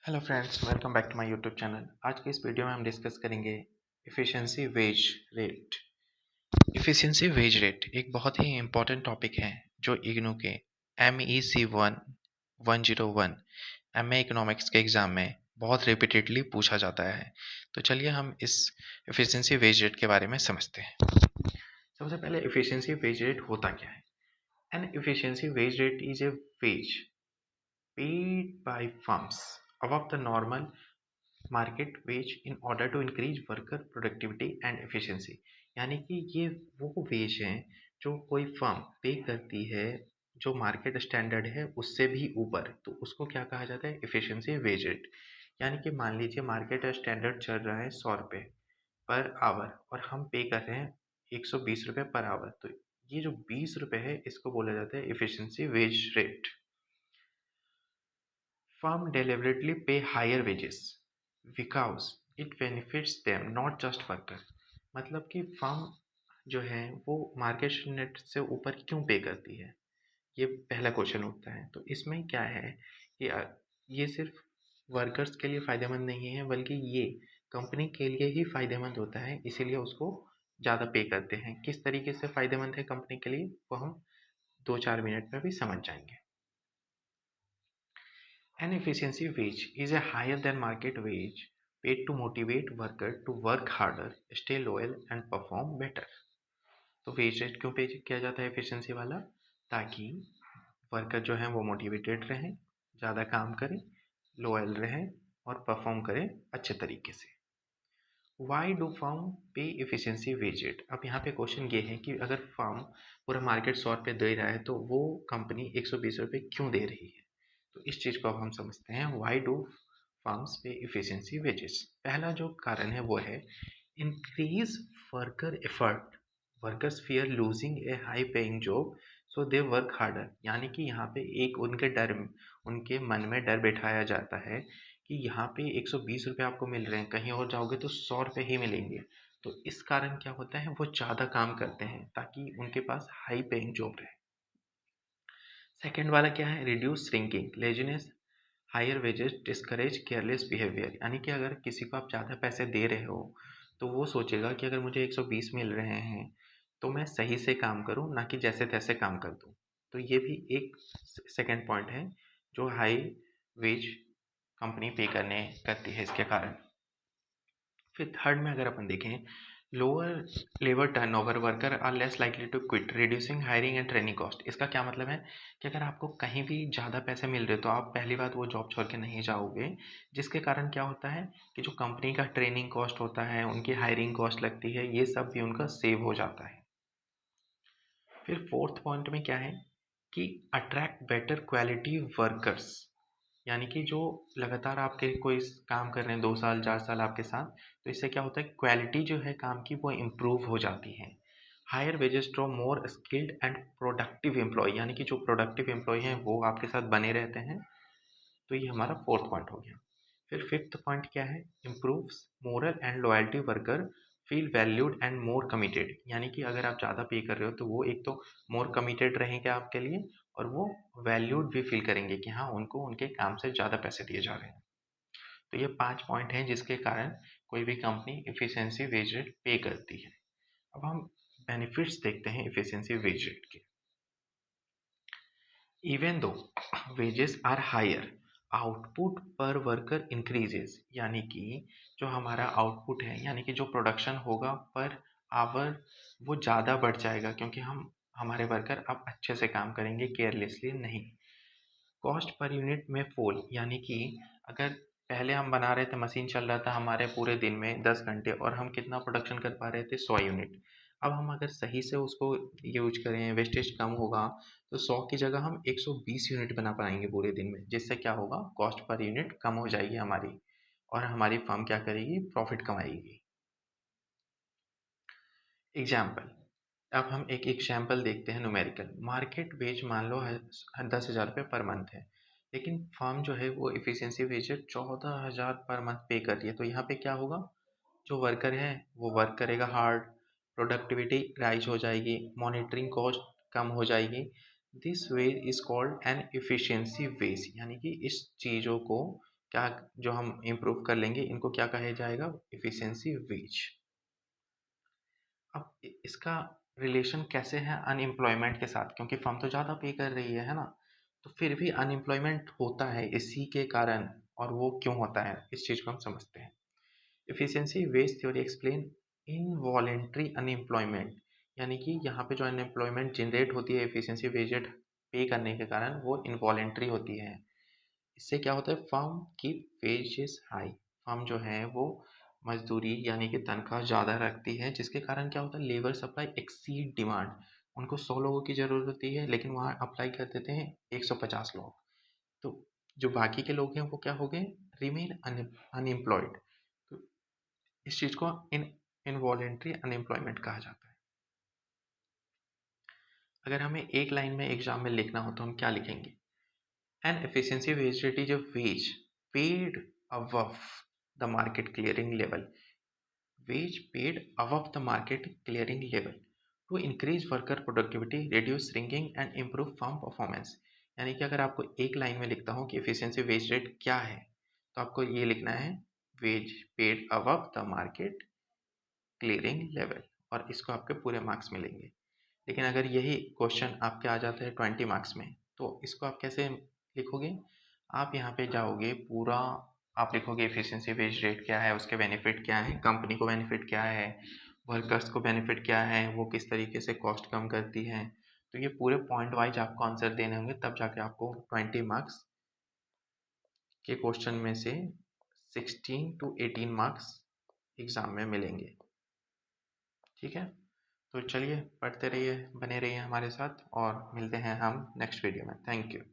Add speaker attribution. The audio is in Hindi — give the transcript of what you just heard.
Speaker 1: Hello friends, welcome back to my YouTube channel. आज के इस वीडियो में हम डिस्कस करेंगे efficiency wage rate. Efficiency wage rate एक बहुत ही इम्पोर्टेंट टॉपिक है जो इग्नू के MEC 101 MA इकोनॉमिक्स के एग्जाम में बहुत रिपीटेडली पूछा जाता है। तो चलिए हम इस एफिशिएंसी वेज रेट के बारे में समझते हैं। सबसे पहले एफिशिएंसी वेज रेट होता क्या है? An efficiency wage rate is a wage paid by firms above the normal market wage in order to increase worker productivity and efficiency. यानी कि ये वो वेज हैं जो कोई फर्म पे करती है जो मार्केट स्टैंडर्ड है उससे भी ऊपर, तो उसको क्या कहा जाता है? Efficiency wage rate. यानी कि मान लीजिए मार्केट स्टैंडर्ड चल रहा है 100 रुपये पर आवर और हम पे कर रहे हैं 120 रुपये पर आवर, तो ये जो 20 रुपये है इसको बोला जाता है efficiency wage rate. Firm deliberately pay higher wages because it benefits them, not just worker। मतलब कि फर्म जो है वो मार्केट रेट से ऊपर क्यों पे करती है, ये पहला क्वेश्चन उठता है। तो इसमें क्या है कि ये सिर्फ वर्कर्स के लिए फ़ायदेमंद नहीं है बल्कि ये कंपनी के लिए ही फ़ायदेमंद होता है, इसीलिए उसको ज़्यादा पे करते हैं। किस तरीके से फ़ायदेमंद है कंपनी के लिए वो हम 2-4 मिनट में भी समझ जाएंगे। An efficiency wage is a higher than market wage paid to motivate worker to work harder, stay loyal and perform better। तो वेज रेट क्यों पे किया जाता है एफिशिएंसी वाला? ताकि वर्कर जो हैं वो मोटिवेटेड रहें, ज़्यादा काम करें, लॉयल रहें और परफॉर्म करें अच्छे तरीके से। वाई डू फर्म पे एफिशिएंसी वेज रेट? अब यहाँ पे क्वेश्चन ये है कि अगर फर्म पूरा मार्केट 100 रुपये दे रहा है तो वो कंपनी 120 रुपये क्यों दे रही है? तो इस चीज़ को अब हम समझते हैं। वाई डू फर्म्स पे एफिशिएंसी वेजेस? पहला जो कारण है वो है increase worker effort. Workers fear losing A high paying job so they work harder. यानी कि यहाँ पे एक उनके मन में डर बैठाया जाता है कि यहाँ पे 120 रुपये आपको मिल रहे हैं, कहीं और जाओगे तो 100 रुपये ही मिलेंगे। तो इस कारण क्या होता है, वो ज़्यादा काम करते हैं ताकि उनके पास हाई पेइंग जॉब रहे। सेकेंड वाला क्या है? Reduce shrinking laziness, higher wages discourage careless behaviour. यानी कि अगर किसी को आप ज़्यादा पैसे दे रहे हो तो वो सोचेगा कि अगर मुझे 120 मिल रहे हैं तो मैं सही से काम करूं, ना कि जैसे तैसे काम कर दूं। तो ये भी एक सेकेंड पॉइंट है जो हाई वेज कंपनी पे करती है इसके कारण। फिर थर्ड में अगर अपन देखें, lower labour turnover, worker are less likely to quit, reducing hiring and training cost. इसका क्या मतलब है कि अगर आपको कहीं भी ज़्यादा पैसे मिल रहे तो आप पहली बात वो जॉब छोड़ के नहीं जाओगे, जिसके कारण क्या होता है कि जो कंपनी का ट्रेनिंग कॉस्ट होता है, उनकी हायरिंग कॉस्ट लगती है, ये सब भी उनका सेव हो जाता है। फिर फोर्थ पॉइंट में क्या है कि अट्रैक्ट बेटर क्वालिटी वर्कर्स। यानी कि जो लगातार आपके कोई काम कर रहे हैं 2 साल 4 साल आपके साथ, तो इससे क्या होता है क्वालिटी जो है काम की वो इम्प्रूव हो जाती है। Higher wages draw more skilled and productive employ. यानी कि जो प्रोडक्टिव एम्प्लॉय हैं वो आपके साथ बने रहते हैं। तो ये हमारा फोर्थ पॉइंट हो गया। फिर फिफ्थ पॉइंट क्या है? Improves moral and loyalty, worker feel valued and more committed. यानी कि अगर आप ज़्यादा पे कर रहे हो तो वो एक तो मोर कमिटेड रहेंगे आपके लिए और वो वैल्यूड भी फील करेंगे कि हाँ उनको उनके काम से ज़्यादा पैसे दिए जा रहे हैं। तो ये 5 पॉइंट हैं जिसके कारण कोई भी कंपनी एफिशिएंसी वेज रेट पे करती है। अब हम बेनिफिट्स देखते हैं एफिशिएंसी वेज रेट के। Even though wages are higher, output per worker increases. यानी कि जो हमारा आउटपुट है, यानी कि जो प्रोडक्शन होगा पर आवर, वो ज़्यादा बढ़ जाएगा क्योंकि हम हमारे वर्कर अब अच्छे से काम करेंगे, केयरलेसली नहीं। कॉस्ट पर यूनिट में फॉल। यानी कि अगर पहले हम बना रहे थे, मशीन चल रहा था हमारे पूरे दिन में 10 घंटे और हम कितना प्रोडक्शन कर पा रहे थे? 100 यूनिट। अब हम अगर सही से उसको यूज करें, वेस्टेज कम होगा, तो 100 की जगह हम 120 यूनिट बना पाएंगे पूरे दिन में, जिससे क्या होगा कॉस्ट पर यूनिट कम हो जाएगी हमारी और हमारी फर्म क्या करेगी? प्रॉफिट कमाएगी। एग्जाम्पल, अब हम एक एग्जाम्पल देखते हैं न्यूमेरिकल। मार्केट वेज मान लो 10,000 रुपये पर मंथ है, लेकिन फर्म जो है वो एफिशिएंसी वेज 14,000 पर मंथ पे कर रही है। तो यहाँ पे क्या होगा? जो वर्कर है वो वर्क करेगा हार्ड, प्रोडक्टिविटी राइज हो जाएगी, मॉनिटरिंग कॉस्ट कम हो जाएगी। This way is called an efficiency wage. यानी कि इस चीज़ों को क्या जो हम इम्प्रूव कर लेंगे इनको क्या कहा जाएगा, एफिशिएंसी वेज। अब इसका रिलेशन कैसे है अनएम्प्लॉयमेंट के साथ, क्योंकि फर्म तो ज़्यादा पे कर रही है ना, तो फिर भी अनएम्प्लॉयमेंट होता है इसी के कारण, और वो क्यों होता है इस चीज़ को हम समझते हैं। Efficiency wage theory explain involuntary unemployment, यानी कि यहाँ पे जो अनएम्प्लॉयमेंट जनरेट होती है एफिशिएंसी वेजेड पे करने के कारण, वो इनवॉलेंट्री होती है। इससे क्या होता है, फर्म की वेजेस हाई, फर्म जो है वो मजदूरी यानी कि तनख्वाह ज़्यादा रखती है, जिसके कारण क्या होता है, लेबर सप्लाई एक्सीड डिमांड। उनको 100 लोगों की ज़रूरत होती है लेकिन वहाँ अप्लाई कर देते हैं 150 लोग, तो जो बाकी के लोग हैं वो क्या हो गए, रिमेन अनएम्प्लॉयड। तो इस चीज़ को इनवॉलेंट्री अनएम्प्लॉयमेंट कहा जाता है। अगर हमें एक लाइन में एग्जाम में लिखना हो तो हम क्या लिखेंगे, N efficiency wage rate is a wage paid above the market clearing level, wage paid above the market clearing level to increase worker productivity, reduce shrinking and improve firm performance। यानी कि अगर आपको एक लाइन में लिखता हूँ कि efficiency wage rate क्या है, तो आपको ये लिखना है wage paid above the market clearing level, और इसको आपके पूरे मार्क्स मिलेंगे। लेकिन अगर यही क्वेश्चन आपके आ जाता है 20 मार्क्स में, तो इसको आप कैसे लिखोगे, आप यहाँ पे जाओगे पूरा, आप लिखोगे एफिशिएंसी वेज रेट क्या है, उसके बेनिफिट क्या है, कंपनी को बेनिफिट क्या है, वर्कर्स को बेनिफिट क्या है, वो किस तरीके से कॉस्ट कम करती है। तो ये पूरे पॉइंट वाइज आपको आंसर देने होंगे, तब जाके आपको 20 मार्क्स के क्वेश्चन में से 16 to 18 मार्क्स एग्जाम में मिलेंगे। ठीक है, तो चलिए पढ़ते रहिए, बने रहिए हमारे साथ, और मिलते हैं हम नेक्स्ट वीडियो में। Thank you.